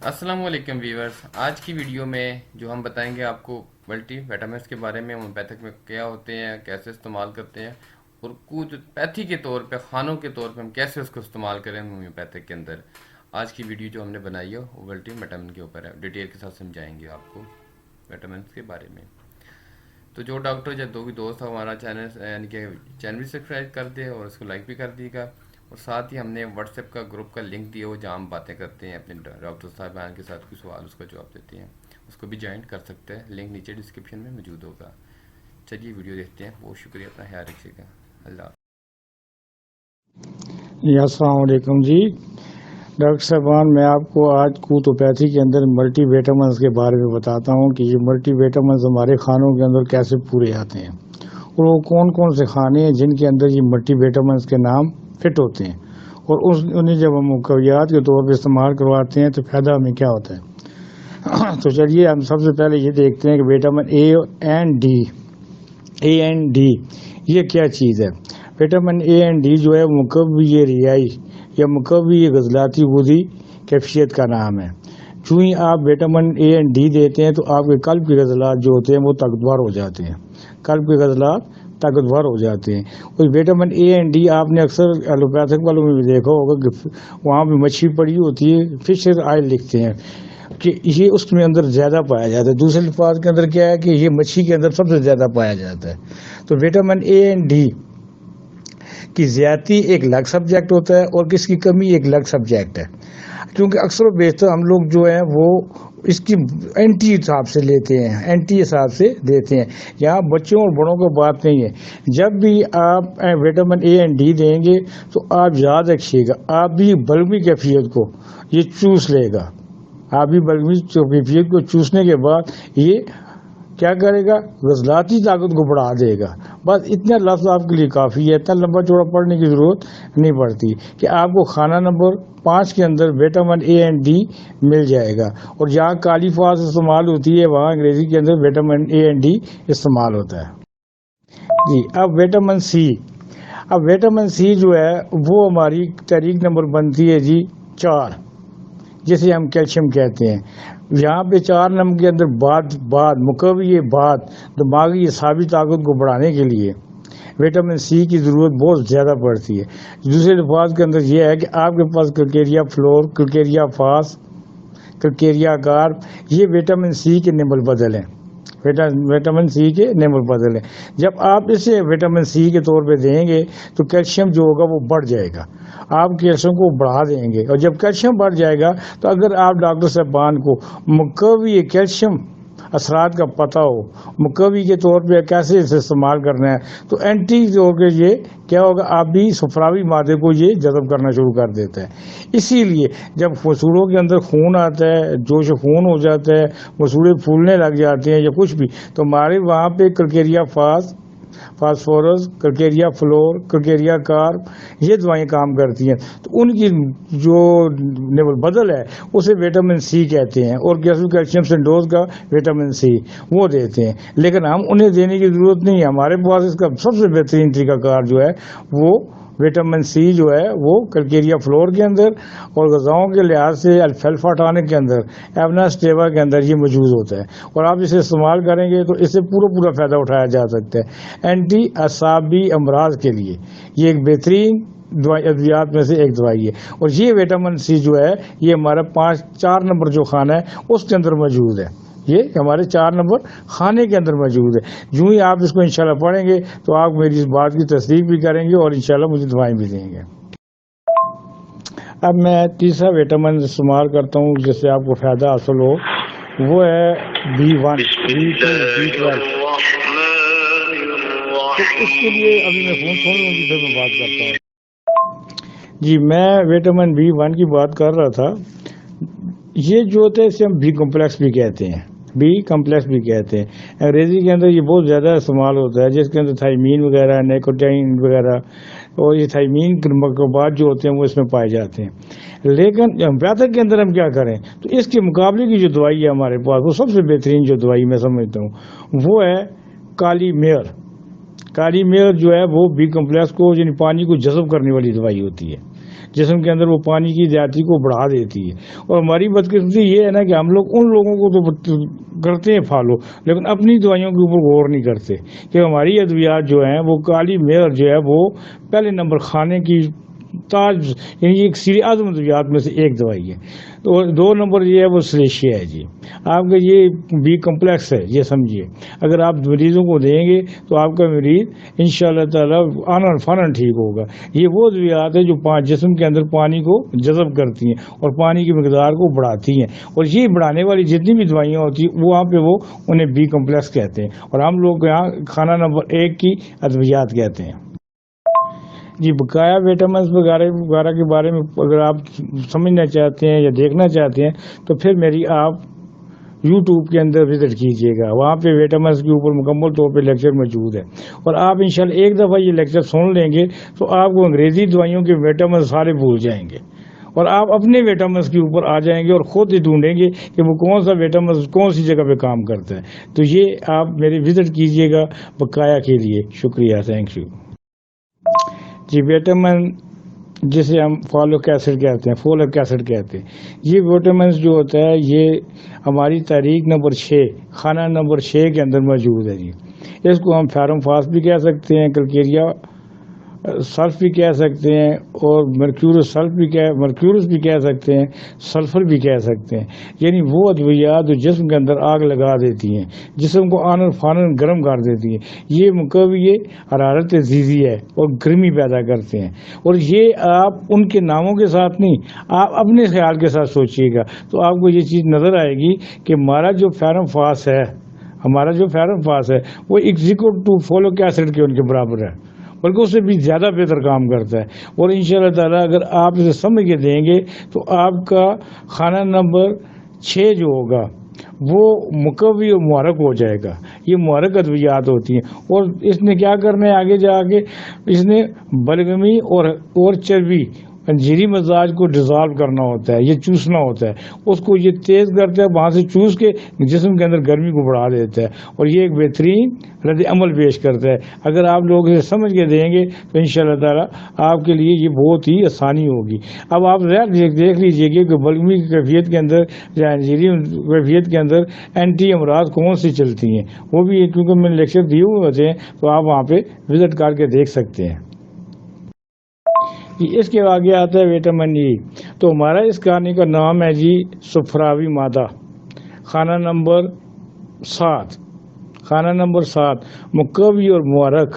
अस्सलाम वालेकुम वीवर्स। आज की वीडियो में जो हम बताएंगे आपको मल्टी विटामिन्स के बारे में, होम्योपैथिक में क्या होते हैं, कैसे इस्तेमाल करते हैं और कुछ पैथी के तौर पे, खानों के तौर पे हम कैसे उसको इस्तेमाल करें होम्योपैथिक के अंदर। आज की वीडियो जो हमने बनाई है वो मल्टी विटामिन के ऊपर है, डिटेल के साथ समझाएंगे आपको विटामिन के बारे में। तो जो डॉक्टर या दो भी दोस्त हो हमारा चैनल यानी कि चैनल भी सब्सक्राइब कर दे और उसको लाइक भी कर दिएगा। और साथ ही हमने व्हाट्सएप का ग्रुप का लिंक दिया हो जहाँ हम बातें करते हैं अपने डॉक्टर साहबान के साथ, कुछ सवाल उसका जवाब देते हैं, उसको भी ज्वाइन कर सकते हैं। लिंक नीचे डिस्क्रिप्शन में मौजूद होगा। चलिए वीडियो देखते हैं। बहुत शुक्रिया, अपना ख्याल रखिएगा। अल्लाह। जी अस्सलाम वालेकुम जी। डॉक्टर साहबान, मैं आपको आज कूटोपैथी के अंदर मल्टी विटामिन्स के बारे में बताता हूँ कि ये मल्टी विटामिन्स हमारे खानों के अंदर कैसे पूरे आते हैं और वो कौन कौन से खाने हैं जिनके अंदर ये मल्टी विटामिन्स के नाम फिट होते हैं, और उन्हें जब हम मुकव्वियात के तौर पर इस्तेमाल करवाते हैं तो फ़ायदा हमें क्या होता है। तो चलिए हम सबसे पहले ये देखते हैं कि विटामिन ए एंड डी ये क्या चीज़ है। विटामिन ए एंड डी जो है मुकव्वी रियाई या मुकव्वी गज़लाती गुदी कैफियत का नाम है। जो ही आप विटामिन ए एंड डी देते हैं तो आपके कल्ब के गज़लात जो होते हैं वो ताकतवर हो जाते हैं, कल्ब के गज़लात ताकतवर हो जाते हैं। और विटामिन ए एंड डी आपने अक्सर एलोपैथिक वालों में भी देखा होगा कि वहाँ भी मच्छी पड़ी होती है, फिश ऑयल लिखते हैं कि ये उसमें अंदर ज़्यादा पाया जाता है। दूसरे अल्फाज के अंदर क्या है कि ये मच्छी के अंदर सबसे ज़्यादा पाया जाता है। तो विटामिन ए एंड डी की ज़्यादती एक अलग सब्जेक्ट होता है और किसकी कमी एक अलग सब्जेक्ट है, क्योंकि अक्सर व बेशतर हम लोग जो है वो इसकी एंटी हिसाब से लेते हैं, एंटी हिसाब से देते हैं। यहाँ बच्चों और बड़ों की बात नहीं है। जब भी आप विटामिन ए एंड डी देंगे तो आप याद रखिएगा, आप भी बल्बी कैफियत को ये चूस लेगा। आप भी बल्बी कैफियत को चूसने के बाद ये क्या करेगा, गज़लाती ताकत को बढ़ा देगा। बस इतना लफ्ज़ आपके लिए काफ़ी है, इतना लंबा चौड़ा पढ़ने की ज़रूरत नहीं पड़ती कि आपको खाना नंबर 5 के अंदर विटामिन ए एंड डी मिल जाएगा। और जहाँ काली फास इस्तेमाल होती है वहाँ अंग्रेज़ी के अंदर विटामिन ए एंड डी इस्तेमाल होता है जी। अब विटामिन सी, अब विटामिन सी जो है वो हमारी तारीख नंबर बनती है जी 4, जिसे हम कैल्शियम कहते हैं। यहाँ पे 4 नंबर के अंदर बाद मुकव्वी बात दिमागी साबित ताकत को बढ़ाने के लिए विटामिन सी की ज़रूरत बहुत ज़्यादा पड़ती है। दूसरे अल्फाज के अंदर यह है कि आपके पास क्रिकेरिया फ्लोर, क्रिकेरिया फास, क्रिकेरिया कार्ब, ये विटामिन सी के निमल बदल हैं, विटामिन सी के निमल बदल हैं। जब आप इसे विटामिन सी के तौर पे देंगे तो कैल्शियम जो होगा वो बढ़ जाएगा, आप कैल्शियम को बढ़ा देंगे। और जब कैल्शियम बढ़ जाएगा तो अगर आप डॉक्टर साहबान को मुकव्वी कैल्शियम असरात का पता हो, मुकव्वी के तौर पे कैसे इसे इस्तेमाल करना है, तो एंटी तौर के ये क्या होगा, आप भी सफरावी मादे को ये जज़ब करना शुरू कर देता है। इसीलिए जब मसूड़ों के अंदर खून आता है, जोश खून हो जाता है, मसूड़े फूलने लग जाते हैं या कुछ भी, तो हमारे वहाँ पे क्रिकेरिया फास्फोरस, क्रिकेरिया फ्लोर, क्रिकेरिया कार्ब, ये दवाएं काम करती हैं। तो उनकी जो निबल बदल है उसे विटामिन सी कहते हैं, और कैल्शियम सिंडोज का विटामिन सी वो देते हैं। लेकिन हम उन्हें देने की ज़रूरत नहीं है। हमारे पास इसका सबसे बेहतरीन तरीकाकार जो है वो विटामिन सी जो है वो क्रिकेरिया फ्लोर के अंदर और ग़िज़ाओं के लिहाज से अल्फा टॉनिक के अंदर, एवनास्टेवा के अंदर ये मौजूद होता है। और आप इसे इस्तेमाल करेंगे तो इससे पूरा फ़ायदा उठाया जा सकता है। एंटी असाबी अमराज के लिए ये एक बेहतरीन दवाई अद्वियात में से एक दवाई है। और ये विटामिन सी जो है ये हमारा 4 नंबर जो खाना है उसके अंदर मौजूद है, ये हमारे 4 नंबर खाने के अंदर मौजूद है। यूँ ही आप इसको इंशाल्लाह पढ़ेंगे तो आप मेरी इस बात की तस्दीक भी करेंगे और इंशाल्लाह मुझे दवाएं भी देंगे। अब मैं तीसरा विटामिन इस्तेमाल करता हूँ जिससे आपको फ़ायदा हासिल हो, वो है B1, B2, B12। तो इसके लिए अभी मैं फ़ोन छोड़ दूँगी, फिर मैं बात करता हूँ जी। मैं विटामिन B1 की बात कर रहा था। ये जो होता है इसे हम बी कम्प्लेक्स भी कहते हैं, बी कम्प्लेक्स भी कहते हैं। अंग्रेज़ी के अंदर ये बहुत ज़्यादा इस्तेमाल होता है, जिसके अंदर थाइमीन वगैरह, निकोटीन वगैरह और ये थाइमीन के मरकबात जो होते हैं वो इसमें पाए जाते हैं। लेकिन होम्योपैथिक के अंदर हम क्या करें, तो इसके मुकाबले की जो दवाई है हमारे पास वो सबसे बेहतरीन जो दवाई मैं समझता हूँ वो है काली मेयर। काली मेयर जो है वो बी कम्प्लेक्स को यानी पानी को जज़ब करने वाली दवाई होती है। जिस्म के अंदर वो पानी की ज़्यादती को बढ़ा देती है। और हमारी बदकिस्मती ये है ना कि हम लोग उन लोगों को तो करते हैं फॉलो, लेकिन अपनी दवाइयों के ऊपर गौर नहीं करते कि हमारी अद्वियात जो हैं वो काली मेहर जो है वो पहले नंबर खाने की ताज, यानी एक सीरी आज़म अद्वियात में से एक दवाई है। तो 2 नंबर ये है वो सलेशिया है जी, आपका ये बी कम्प्लेक्स है, ये समझिए। अगर आप मरीज़ों को देंगे तो आपका मरीज़ इंशाअल्लाह ताला आनन फानन ठीक होगा। ये वो अद्वियात है जो जिस्म के अंदर पानी को जज़ब करती हैं और पानी की मकदार को बढ़ाती हैं, और ये बढ़ाने वाली जितनी भी दवाइयाँ होती हैं वहाँ पे वो उन्हें बी कम्प्लेक्स कहते हैं, और हम लोग यहाँ खाना नंबर 1 की अद्वियात कहते हैं जी। बकाया विटामिन वगैरह के बारे में अगर आप समझना चाहते हैं या देखना चाहते हैं तो फिर मेरी आप YouTube के अंदर विजिट कीजिएगा, वहाँ पे विटामिन के ऊपर मुकम्मल तौर पे लेक्चर मौजूद है। और आप इंशाल्लाह एक दफ़ा ये लेक्चर सुन लेंगे तो आपको अंग्रेज़ी दवाइयों के विटामिन सारे भूल जाएंगे, और आप अपने विटामिन के ऊपर आ जाएंगे और ख़ुद ही ढूंढेंगे कि वो कौन सा विटामिन कौन सी जगह पे काम करता है। तो ये आप मेरे विजिट कीजिएगा बकाया के लिए। शुक्रिया, थैंक यू जी। विटामिन जिसे हम फॉलिक एसिड कहते हैं, ये विटामिन जो होता है ये हमारी तारीख नंबर 6 खाना नंबर 6 के अंदर मौजूद है जी। इसको हम फेरम फास्ट भी कह सकते हैं, कल्केरिया सल्फ भी कह सकते हैं, और मर्क्यूरस भी कह सकते हैं, सल्फर भी कह सकते हैं। यानी वो अद्वियात जो जिस्म के अंदर आग लगा देती हैं, जिस्म को आनन फानन गर्म कर देती हैं। ये मुकव्वी हरारत अज़ीज़ी है और गर्मी पैदा करते हैं। और ये आप उनके नामों के साथ नहीं, आप अपने ख्याल के साथ सोचिएगा तो आपको ये चीज़ नज़र आएगी कि हमारा जो फेरम फास्ट है वो इक्विवलेंट टू फॉलिक एसिड के उनके बराबर है, बल्कि उससे भी ज़्यादा बेहतर काम करता है। और इंशाअल्लाह ताला अगर आप इसे समझ के देंगे तो आपका खाना नंबर 6 जो होगा वो मुकव्वी और मुहर्रक हो जाएगा। ये मुहर्रक अद्वियात होती हैं, और इसने क्या करना है आगे जाके, इसने बलगमी और चर्बी अंजीरी मजाज को डिज़ोल्व करना होता है, ये चूसना होता है, उसको ये तेज़ करता है, वहाँ से चूस के जिस्म के अंदर गर्मी को बढ़ा देता है, और ये एक बेहतरीन रद्द अमल पेश करता है। अगर आप लोग इसे समझ के देंगे तो इंशाअल्लाह ताला आपके लिए ये बहुत ही आसानी होगी। अब आप देख लीजिएगा कि बलगमी की कैफियत के अंदर या अंजीरी कैफियत के अंदर एंटी अमराज कौन सी चलती हैं, वो भी क्योंकि मैंने लेक्चर दिए हुए होते हैं, तो आप वहाँ पर विज़िट करके देख सकते हैं। इसके आगे आता है विटामिन ई। तो हमारा इस खाने का नाम है जी सुफरावी मादा, खाना नंबर 7 मुकव्वी और मुहर्रक।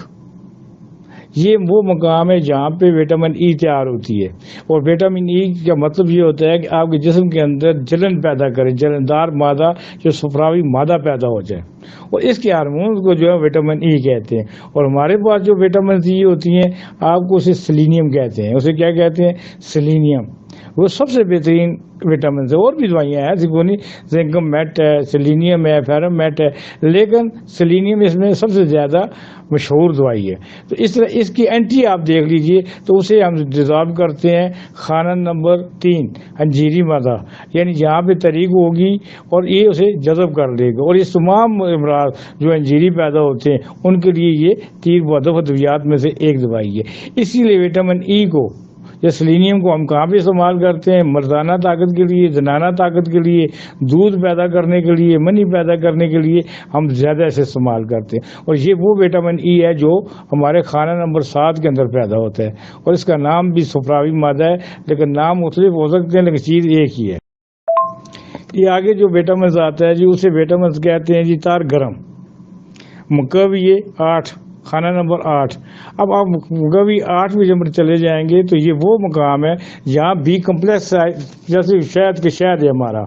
ये वो मकाम है जहाँ पे विटामिन ई तैयार होती है, और विटामिन ई का मतलब ये होता है कि आपके जिस्म के अंदर जलन पैदा करे, जलनदार मादा जो सुफरावी मादा पैदा हो जाए, और इसके हार्मोन्स को जो है विटामिन ई कहते हैं। और हमारे पास जो विटामिन ई होती हैं आपको उसे सेलेनियम कहते हैं, उसे क्या कहते हैं, सेलेनियम। वो सबसे बेहतरीन विटामिन है। और भी दवाइयाँ हैं, सिकोनी जिंकम मेट है, सेलेनियम है, फेरम मेट है, लेकिन सेलेनियम इसमें सबसे ज़्यादा मशहूर दवाई है। तो इस तरह इसकी एंटी आप देख लीजिए, तो उसे हम डिज़ोल्व करते हैं खाना नंबर 3 अंजीरी मादा, यानी जहाँ पे तरीक होगी और ये उसे जज़ब कर लेगा। और ये तमाम अमराज जो अंजीरी पैदा होते हैं उनके लिए ये तीर बदफ अद्वियात में से एक दवाई है। इसीलिए विटामिन ई को या सेलेनियम को हम कहाँ पे इस्तेमाल करते हैं, मर्दाना ताकत के लिए, जनाना ताकत के लिए, दूध पैदा करने के लिए, मनी पैदा करने के लिए हम ज़्यादा इसे इस्तेमाल करते हैं। और ये वो विटामिन ई है जो हमारे खाना नंबर 7 के अंदर पैदा होता है, और इसका नाम भी सुफरावी मादा है, लेकिन नाम मुख्तलिफ हो सकते हैं, लेकिन चीज़ एक ही है। ये आगे जो विटामिन आता है जी उसे विटामिन कहते हैं जी तार गरम, मुकव्वी 8 खाना नंबर 8। अब आप मुकव्वी 8 में जब चले जाएंगे तो ये वो मकाम है जहाँ बी कम्प्लेक्स, जैसे शहद है हमारा,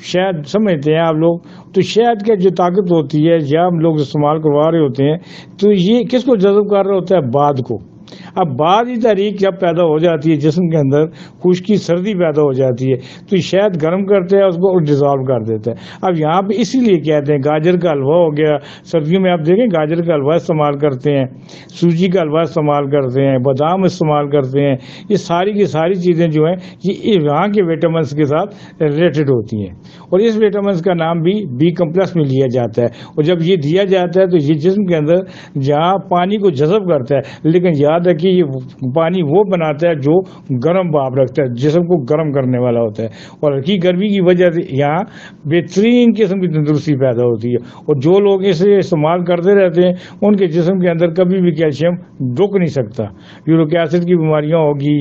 शहद समझते हैं आप लोग, तो शहद की जो ताकत होती है जहाँ हम लोग इस्तेमाल करवा रहे होते हैं, तो ये किसको जज़ब कर रहा होता है, बाद को। अब बाद ही तारीख जब पैदा हो जाती है जिस्म के अंदर खुश्की सर्दी पैदा हो जाती है, तो शहद गर्म करते हैं उसको और डिज़ोल्व कर देता है। अब यहाँ पे इसीलिए कहते हैं गाजर का हलवा हो गया, सर्दियों में आप देखें गाजर का हलवा इस्तेमाल करते हैं, सूजी का हलवा इस्तेमाल करते हैं, बादाम इस्तेमाल करते हैं। ये सारी की सारी चीज़ें जो हैं ये यहाँ के विटामिन के साथ रिलेटेड होती हैं, और इस विटामिन का नाम भी बी कम्प्लेक्स में लिया जाता है। और जब ये दिया जाता है तो ये जिस्म के अंदर जहाँ पानी को जज़ब करता है, लेकिन याद है کہ یہ پانی وہ بناتا ہے جو گرم بھاپ رکھتا ہے، جسم کو گرم کرنے والا ہوتا ہے، اور ہلکی گرمی کی وجہ سے یہاں بہترین قسم کی تندرستی پیدا ہوتی ہے، اور جو لوگ اسے استعمال کرتے رہتے ہیں ان کے جسم کے اندر کبھی بھی کیلشیم رک نہیں سکتا۔ یورک ایسڈ کی بیماریاں ہوگی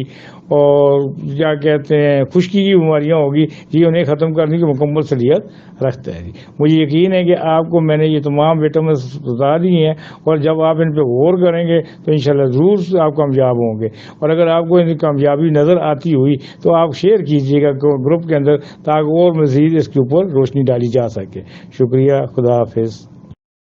اور کیا کہتے ہیں خشکی کی بیماریاں ہوگی، یہ انہیں ختم کرنے کی مکمل صلاحیت رکھتا ہے۔ مجھے یقین ہے کہ آپ کو میں نے یہ تمام وٹامنس بتا دی ہیں، اور جب آپ ان پہ غور کریں گے تو انشاءاللہ ضرور آپ کامیاب ہوں گے، اور اگر آپ کو ان کی کامیابی نظر آتی ہوئی تو آپ شیئر کیجیے گا گروپ کے اندر، تاکہ اور مزید اس کے اوپر روشنی ڈالی جا سکے۔ شکریہ، خدا حافظ۔